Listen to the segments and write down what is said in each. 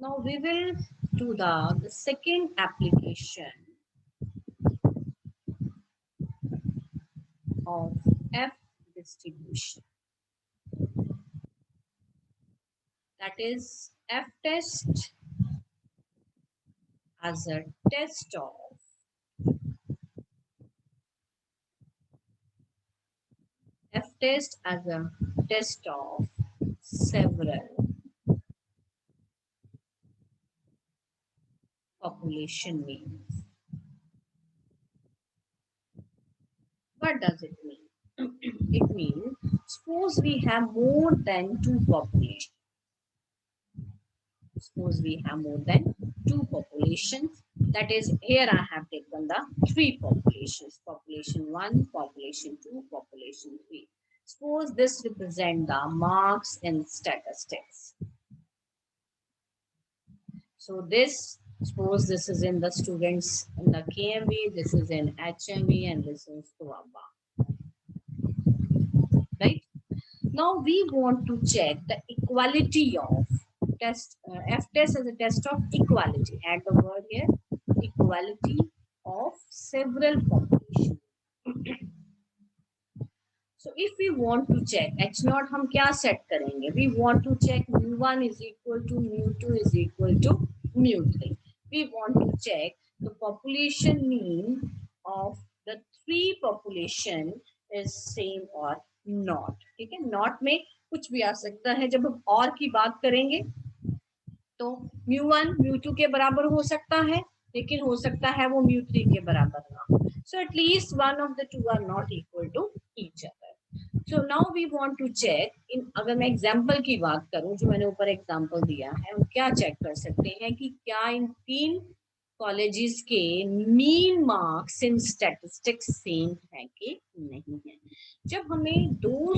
Now we will do the second application of F distribution. That is F test as a test of F test as a test of several population means. What does it mean? It means suppose we have more than two populations. Suppose we have more than two populations. That is, here I have taken the three populations: population 1, population 2, population 3. Suppose this represent the marks in statistics. So this, suppose this is in the students in the KMV, this is in HMV, and this is Tuaba. Right? Now we want to check the equality of test F test as a test of equality. Add the word here, equality of several population. So if we want to check H naught, हम क्या set करेंगे? We want to check mu1 is equal to mu2 is equal to mu3. We want to check the population mean of the three population is same or not. ठीक है, not में कुछ भी आ सकता है. जब हम और की बात करेंगे तो mu1 mu2 के बराबर हो सकता है, लेकिन हो सकता है वो mu3 के बराबर ना हो. So at least one of the two are not equal to each other. So now we want to check in, अगर मैं एग्जाम्पल की बात करूं, जो मैंने ऊपर एग्जाम्पल दिया है, हम क्या चेक कर सकते हैं कि क्या इन तीन कॉलेजेस के mean marks in statistics same है कि नहीं है. जब हमें दो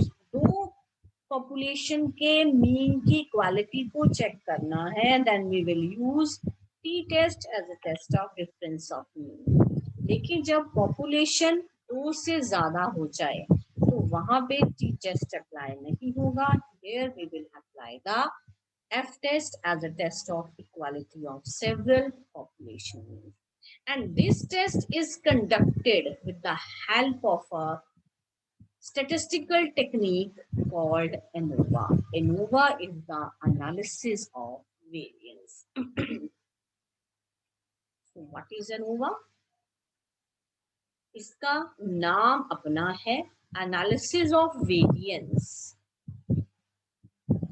पॉपुलेशन के मीन की क्वालिटी को चेक करना है, then we will use T test as a test of difference of mean. लेकिन जब पॉपुलेशन दो से ज्यादा हो जाए तो वहां पे टी टेस्ट अप्लाई नहीं होगा. Here we will apply the F test as a test of equality of several population means. And this test is conducted with the help of a statistical technique called ANOVA. ANOVA is the analysis of variance. So what is ANOVA? इसका नाम अपना है analysis of variance,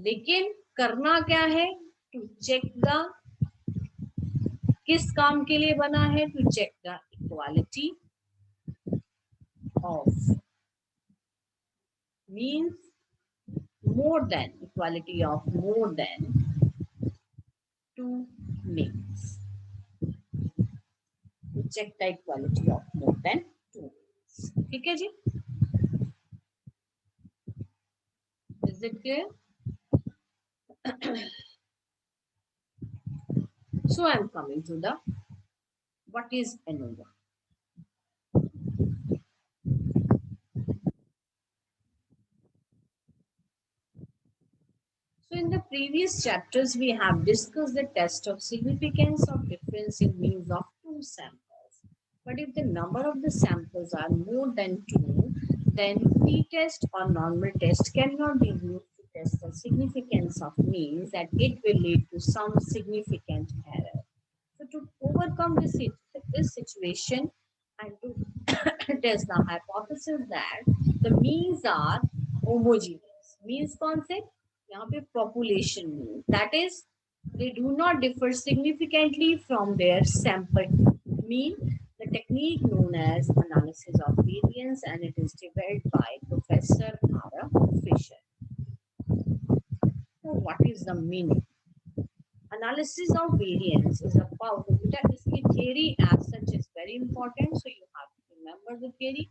लेकिन करना क्या है? To check the, किस काम के लिए बना है? To check the equality of means more than, equality of more than two means. To check the equality of more than two means. ठीक है जी? Is it clear? So I am coming to the what is ANOVA. So in the previous chapters, we have discussed the test of significance of difference in means of two samples. But if the number of the samples are more than two, then t-test or normal test cannot be used to test the significance of means, that it will lead to some significant error. So to overcome this situation and to test the hypothesis that the means are homogeneous. Means कौन से? यहाँ पे population mean, that is they do not differ significantly from their sample mean. The technique known as analysis of variance, and it is developed by Professor R. Fisher. So what is the meaning? Analysis of variance is a powerful, इसकी theory as such is very important, so you have to remember the theory.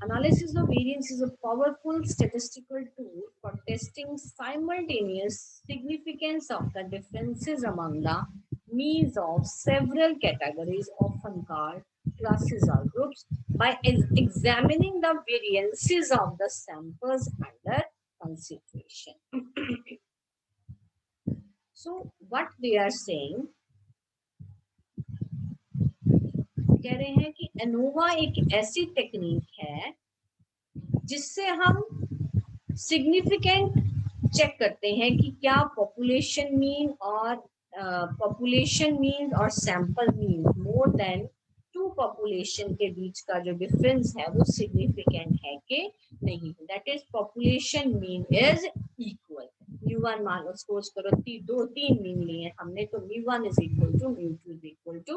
Analysis of variance is a powerful statistical tool for testing simultaneous significance of the differences among the means of several categories, often called classes or groups, by examining the variances of the samples under consideration. So what they are saying, कह रहे हैं कि ANOVA एक ऐसी technique है जिससे हम significant check करते हैं कि क्या पॉपुलेशन मीन और sample mean more than two population के बीच का जो डिफरेंस है वो सिग्निफिकेंट है कि नहीं। That is population mean is equal. म्यू1 मान लो, सपोज करो तीन मीन लिए हमने, तो म्यू1 इज इक्वल टू म्यू2 इज इक्वल टू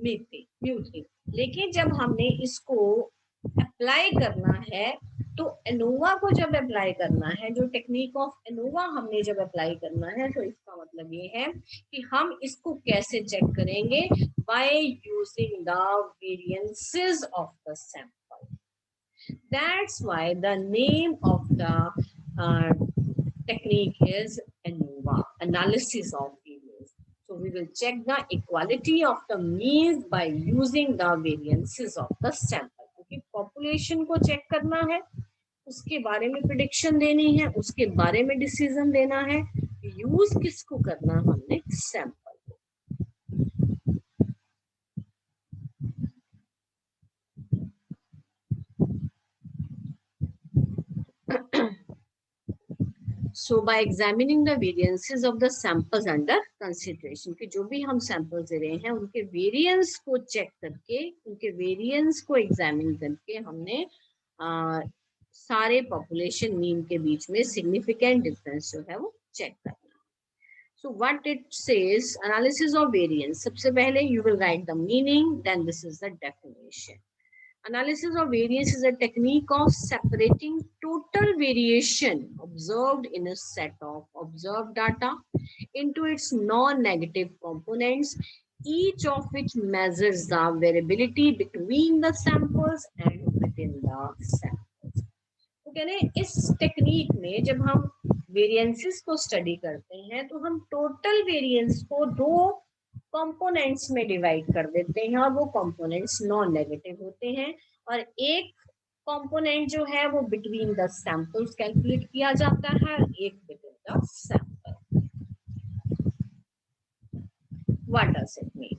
म्यू3। लेकिन जब हमने इसको अप्लाई करना है, तो एनोवा को जब अप्लाई करना है, जो टेक्निक ऑफ एनोवा हमने जब अप्लाई करना है, तो इसका मतलब ये है कि हम इसको कैसे चेक करेंगे, by using the variances of the sample. That's why the name of the technique is ANOVA, analysis of variance. So we will check the equality of the means by using the variances of the sample. क्योंकि population को check करना है, उसके बारे में prediction देनी है, उसके बारे में डिसीजन देना है, यूज किसको करना हमने, sample. So by examining the variances of the samples under consideration, कि जो भी हम सैंपल्स दे रहे हैं उनके वेरिएंस को चेक करके, उनके वेरिएंस को एग्जामिन करके हमने सारे पॉपुलेशन मीन के बीच में सिग्निफिकेंट डिफरेंस जो है वो चेक करना है। So what it says, analysis of variance. सबसे पहले you will write the meaning, then this is the definition. Analysis of variance is a technique of separating total variation observed in a set of observed data into its non-negative components, each of which measures the variability between the samples and within the samples. तो कह रहे हैं इस technique में जब हम variances को study करते हैं, तो हम टोटल वेरिएंस को दो कंपोनेंट्स में डिवाइड कर देते हैं, और वो कंपोनेंट्स नॉन नेगेटिव होते हैं, और एक कंपोनेंट जो है वो बिटवीन द सैंपल्स कैलकुलेट किया जाता है, और एक between the sample. What does it mean?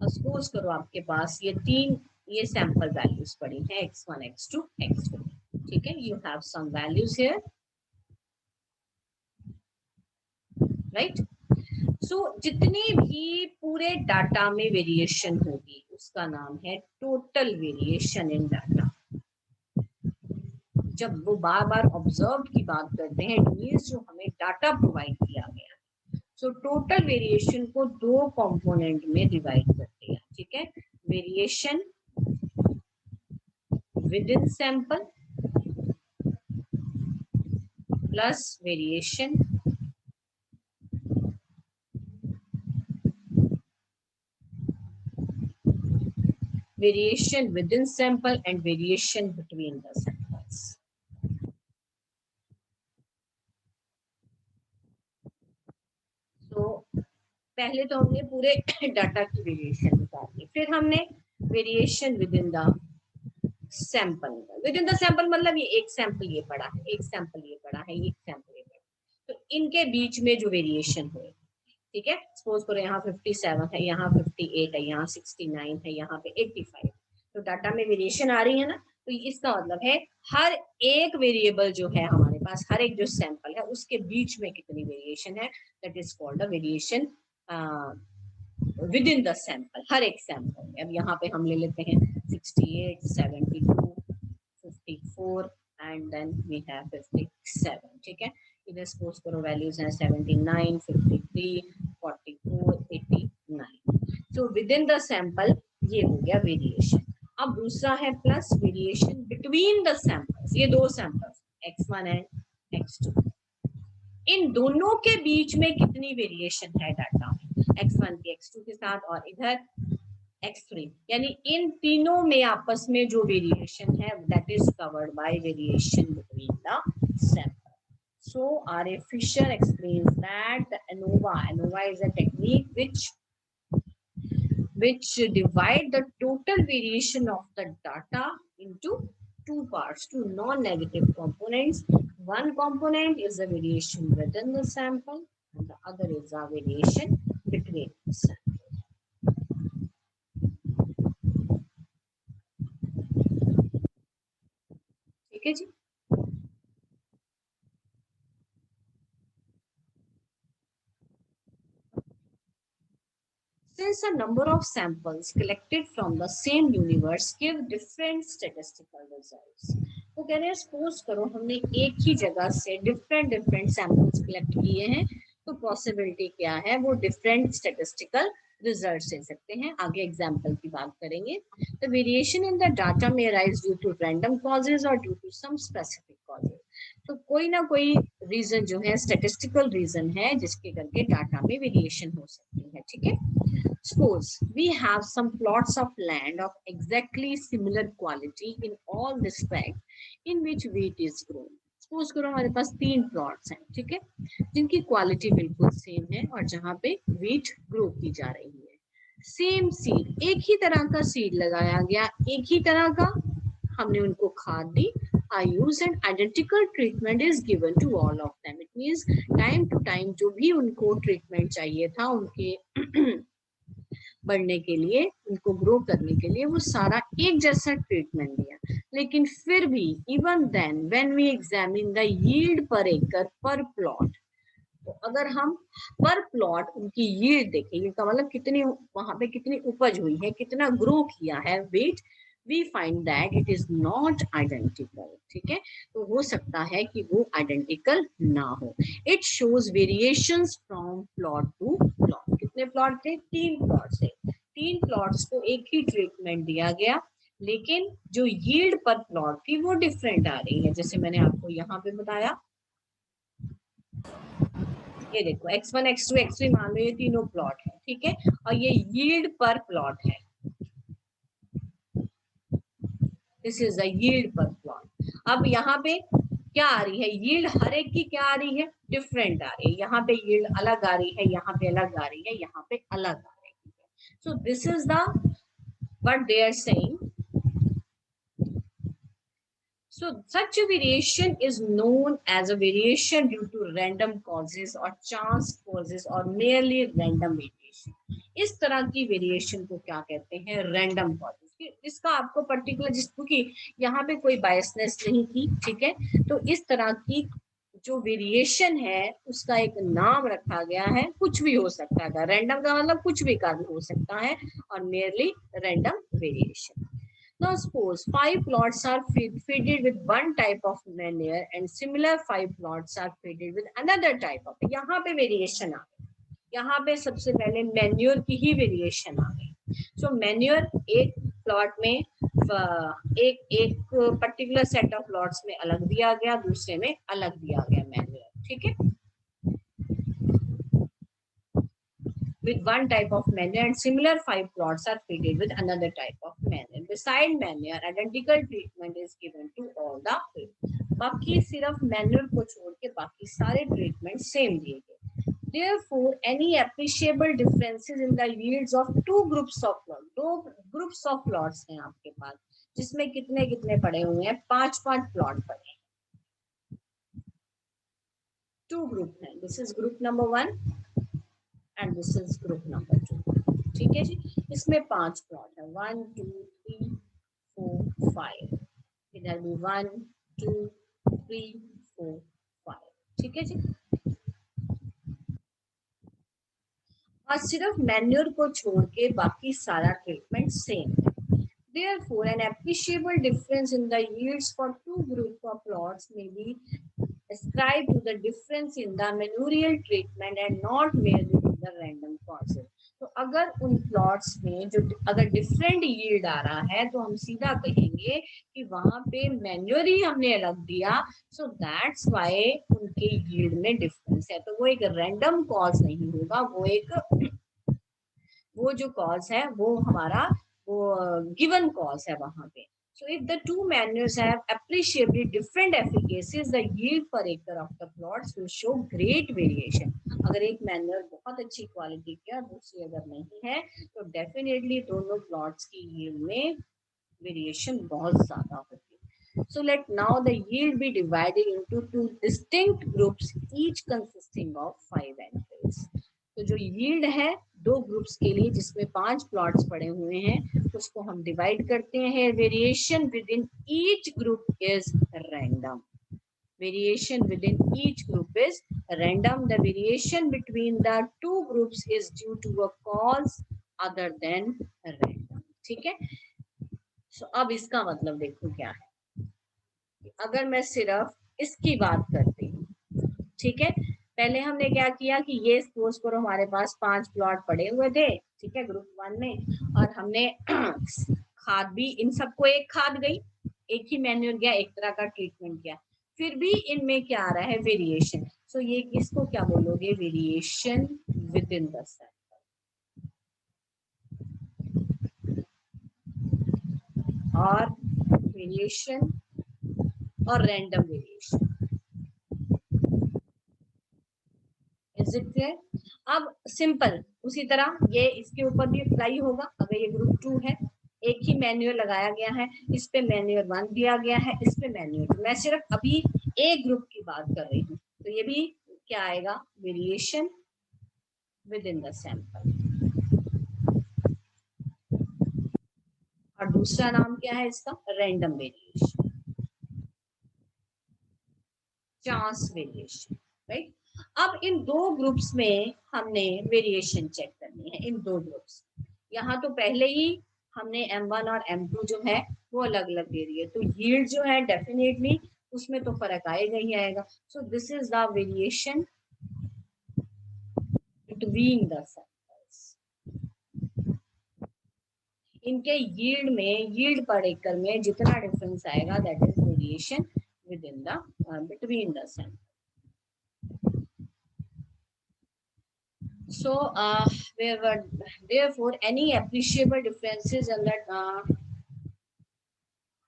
Suppose करो आपके पास ये सैंपल वैल्यूज पड़ी है x1 x2 x3, ठीक है, you have some values here, right. So जितनी भी पूरे डाटा में वेरिएशन होगी उसका नाम है टोटल वेरिएशन इन डाटा। जब वो बार बार ऑब्जर्व की बात करते हैं, मींस जो हमें डाटा प्रोवाइड किया गया है, सो टोटल वेरिएशन को दो कंपोनेंट में डिवाइड करते हैं, ठीक है, variation with in sample plus variation within sample and variation between the samples. So पहले तो हमने पूरे डाटा की वेरिएशन निकाली, फिर हमने variation within the sample. With in the sample मतलब ये एक सैंपल ये पड़ा है, एक सैंपल ये पड़ा है, एक सैंपल ये पड़ा है, तो इनके बीच में जो वेरिएशन हुए, ठीक है, सपोज करो यहाँ 57 है, यहाँ 58 है, यहाँ 69 है, यहाँ पे 85, तो डाटा में वेरिएशन आ रही है ना, तो इसका मतलब है हर एक वेरिएबल जो है हमारे पास, हर एक जो सैंपल है उसके बीच में कितनी वेरिएशन है, that is called the variation within the sample, हर एक सैंपल में। अब यहाँ पे हम ले लेते हैं 68, 72, 54 एंड देन वी हैव 57, ठीक है। इधर सपोज करो वैल्यूज हैं 79, 53, 44, 89। So with in the sample ये हो गया वेरिएशन। अब दूसरा है plus variation between the samples, ये दो सैंपल्स x1 एंड x2, इन दोनों के बीच में कितनी वेरिएशन है डाटा में, x1 की x2 के साथ और इधर x3, यानी इन तीनों में आपस में जो वेरिएशन है that is covered by variation between the sample. So R.A. Fisher explains that the ANOVA is a technique which divide the total variation of the data into two parts, two non-negative components. One component is the variation within the sample, and the other is a variation between samples. ठीक है जी. Since a number of samples collected from the same universe give different statistical results. तो कह रहे हैं suppose करो हमने एक ही जगह से डिफरेंट सैंपल्स कलेक्ट किए हैं, तो पॉसिबिलिटी क्या है, वो डिफरेंट स्टेटिस्टिकल रिजल्ट्स दे सकते हैं. आगे एग्जांपल की बात करेंगे. The variation in the data में arise due to random causes और due to some specific causes. तो कोई ना कोई रीजन जो है स्टेटिस्टिकल रीजन है जिसके करके डाटा में वेरिएशन हो सकती है. ठीक है. Suppose we have some plots of land of exactly similar quality in all respect in which wheat is grown. Suppose करो हमारे पास 3 प्लॉट्स हैं, ठीक है, जिनकी क्वालिटी बिल्कुल सेम है और जहाँ पे व्हीट ग्रो की जा रही है. सेम सीड, एक ही तरह का सीड लगाया गया, एक ही तरह का हमने उनको खाद दी. I use an identical treatment is given to all of them. It means time to time जो भी उनको ट्रीटमेंट चाहिए था उनके बढ़ने के लिए, उनको ग्रो करने के लिए, वो सारा एक जैसा ट्रीटमेंट दिया. लेकिन फिर भी even then when we examine the yield पर एकड़ पर प्लॉट, तो अगर हम पर प्लॉट उनकी यील्ड देखें, ये का मतलब कितनी वहां पे कितनी उपज हुई है, कितना ग्रो किया है wheat, we find that it is not identical. ठीक है, तो हो सकता है कि वो आइडेंटिकल ना हो. It shows variations from plot to plot. कितने प्लॉट थे? 3 प्लॉट थे. 3 प्लॉट्स को एक ही ट्रीटमेंट दिया गया, लेकिन जो यील्ड पर प्लॉट थी वो डिफरेंट आ रही है. जैसे मैंने आपको यहाँ पे बताया, ये देखो x1 x2 x3 मान लो ये तीनों प्लॉट है. ठीक है, और ये यील्ड पर प्लॉट है. दिस इज द यील्ड पर प्लॉट. अब यहाँ पे क्या आ रही है, यील्ड हर एक की क्या आ रही है, डिफरेंट आ रही है. यहाँ पे यील्ड अलग आ रही है, यहाँ पे अलग आ रही है, यहाँ पे अलग आ रही है. So this is the what they are saying. So such a variation is known as a variation due to random causes or chance causes or merely random variation. इस तरह की वेरिएशन को क्या कहते हैं, रैंडम कॉजेज. इसका आपको particular, जिसकी यहाँ पे कोई बायसनेस नहीं थी, ठीक है, तो इस तरह की जो वेरिएशन है उसका एक नाम रखा गया है. कुछ भी हो सकता है, रैंडम का मतलब कुछ भी कारण हो सकता है, और merely random variation. Now suppose 5 plots are fed with one type of manure and similar 5 plots are fed with another type of. यहाँ पे वेरिएशन आ गई. यहाँ पे सबसे पहले मैन्योर की ही वेरिएशन आ गई. सो मैन्योर एक प्लॉट में एक पर्टिकुलर सेट ऑफ प्लॉट्स में अलग दिया गया, दूसरे में अलग दिया गया मैन्योर. ठीक है, with one type of manure and similar 5 plots are fed with another type of manure. Beside manure, identical treatment is given to all the fields. बाकी सिर्फ मैन्योर को छोड़ के बाकी सारे ट्रीटमेंट सेम दिए गए. Therefore, any appreciable differences in the yields of two groups of plots, दो ग्रुप्स ऑफ प्लॉट्स हैं आपके पास, जिसमें कितने कितने पड़े हुए हैं, 5 प्लॉट पड़े हैं. 2 ग्रुप हैं. This is group number 1 and this is group number 2. ठीक है जी, इसमें 5 प्लॉट है, 1 2 3 4 5. इधर भी 1 2 3 4 5. ठीक है जी, और सिर्फ मैन्योर को छोड़ के बाकी सारा ट्रीटमेंट सेम है. Therefore, an appreciable difference in the yields for two groups of plots may be ascribed to the difference in the manurial treatment and not merely to the random causes. तो अगर उन plots में जो अगर different yield आ रहा है, तो हम सीधा कहेंगे कि वहां पे मैन्योर ही हमने अलग दिया, सो दैट्स व्हाई उनके यील्ड में डिफरेंस है. तो वो एक रैंडम कॉज नहीं होगा, वो जो कॉज है वो हमारा वो गिवन कॉज है वहां पे. So if the two manures have appreciably different efficacies, the yield per acre of the plots will show great variation. अगर एक मैन्योर बहुत अच्छी क्वालिटी की और दूसरी अगर नहीं है, तो डेफिनेटली दोनों प्लॉट्स की यील्ड में वेरिएशन बहुत ज्यादा होगी. So let now the yield be divided into two distinct groups, each consisting of 5 entries. तो जो yield है दो ग्रुप्स के लिए जिसमें 5 प्लॉट्स पड़े हुए हैं उसको हम डिवाइड करते हैं. Variation with in each group is random. Variation within each group is random. The variation between the two groups is due to a cause other than random. ठीक है. So अब इसका मतलब देखो क्या है. अगर मैं सिर्फ इसकी बात करती हूँ, ठीक है. पहले हमने क्या किया कि ये सपोज करो हमारे पास 5 प्लॉट पड़े हुए थे, ठीक है, ग्रुप 1 में, और हमने खाद भी इन सबको एक खाद गई, एक ही मैन्यूर गया, एक तरह का ट्रीटमेंट किया, फिर भी इनमें क्या आ रहा है, वेरिएशन. सो ये किसको क्या बोलोगे, variation within the sample. और वेरिएशन और random variation. Is it clear? अब सिंपल उसी तरह ये इसके ऊपर भी अप्लाई होगा. अगर ये ग्रुप 2 है, एक ही मैन्यूअल लगाया गया है, इस पे मैन्यूअल 1 दिया गया है, इस पे मैन्यूअल. मैं सिर्फ अभी एक ग्रुप की बात कर रही हूँ, तो ये भी क्या आएगा, variation within the sample. और दूसरा नाम क्या है इसका, random variation, chance variation. Right. अब इन दो ग्रुप्स में हमने वेरिएशन चेक करनी है, इन दो ग्रुप्स. यहाँ तो पहले ही हमने M1 और M2 जो है वो अलग अलग दे दिए, तो यील्ड जो है डेफिनेटली उसमें तो फर्क आएगा ही आएगा. सो this is the variation between the samples. इनके यील्ड में, यील्ड पर एकड़ में जितना डिफरेंस आएगा that is variation within the between the sample. So there were therefore any appreciable differences in that.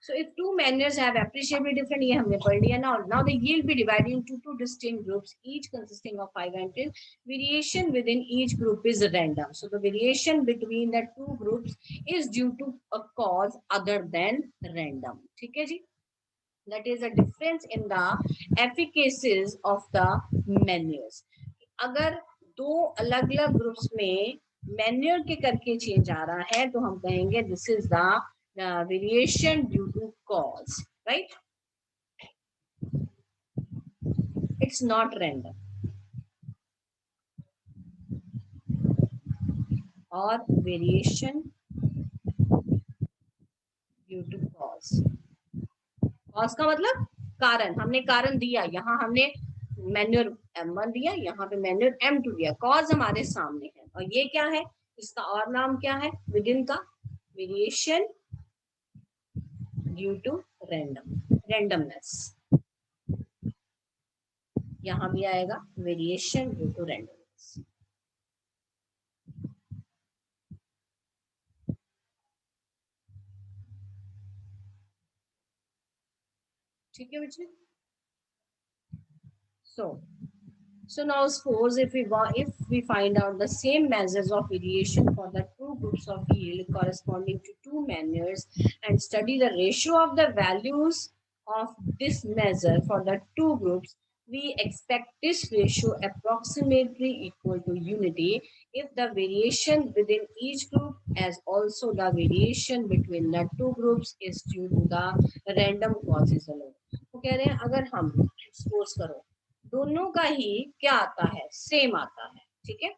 So if two manures have appreciably different, ये हमने पढ़ लिया ना. Now the yield be divided into two distinct groups, each consisting of 5 entries. Variation within each group is random. So the variation between the two groups is due to a cause other than random. ठीक है जी. That is a difference in the efficacies of the manures. अगर दो अलग अलग groups में manure के करके change आ रहा है तो हम कहेंगे this is the variation due to cause. Right. It's not random. और variation due to cause. Cause का मतलब कारण, हमने कारण दिया, यहाँ हमने मैन्योर M1 दिया, यहाँ पे मैन्योर M2 दिया, कॉज हमारे सामने है. और ये क्या है, इसका और नाम क्या है विद इन का, वेरिएशन ड्यू टू रैंडमनेस. यहाँ भी आएगा वेरिएशन ड्यू टू रैंडमनेस. ठीक है बच्चे. So now suppose if we find out the same measures of variation for the two groups of yield corresponding to two manures and study the ratio of the values of this measure for the two groups, we expect this ratio approximately equal to unity if the variation within each group as also the variation between the two groups is due to the random causes alone. तो कह रहे हैं अगर हम suppose करो दोनों का ही क्या आता है, सेम आता है. ठीक है.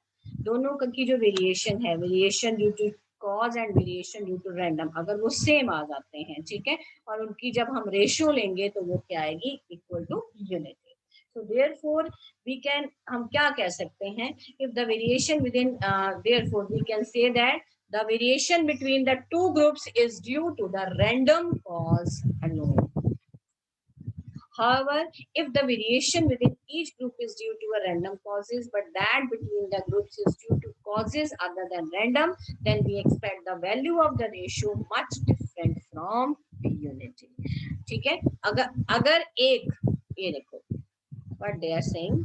दोनों का की जो वेरिएशन है, variation due to cause and variation due to random, अगर वो सेम आ जाते हैं, ठीक है, और उनकी जब हम रेशियो लेंगे तो वो क्या आएगी, equal to unity. So therefore we can, हम क्या कह सकते हैं, if the variation within therefore we can say that the variation between the two groups is due to the random cause alone. However, if the variation within each group is due to a random causes, but that between the groups is due to causes other than random, then we expect the value of the ratio much different from unity. ठीक है. अगर एक, ये देखो what they are saying,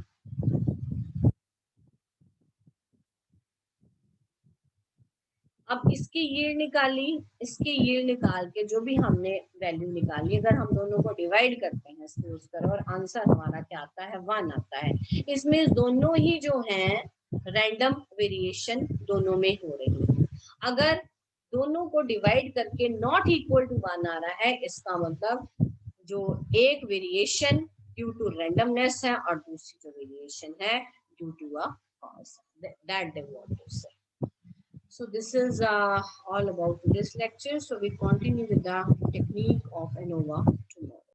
अब इसकी yield निकाली, इसकी यील्ड निकाल के जो भी हमने वैल्यू निकाली, अगर हम दोनों को डिवाइड करते हैं इसको यूज कर, और आंसर हमारा क्या आता है, 1 आता है। इसमें दोनों ही जो हैं रैंडम वेरिएशन दोनों में हो रही है। अगर दोनों को डिवाइड करके नॉट इक्वल टू 1 आ रहा है, इसका मतलब जो एक वेरिएशन ड्यू टू रैंडमनेस है और दूसरी जो वेरिएशन है due to a cause, that they want to say. So this is all about this lecture. So we continue with the technique of ANOVA.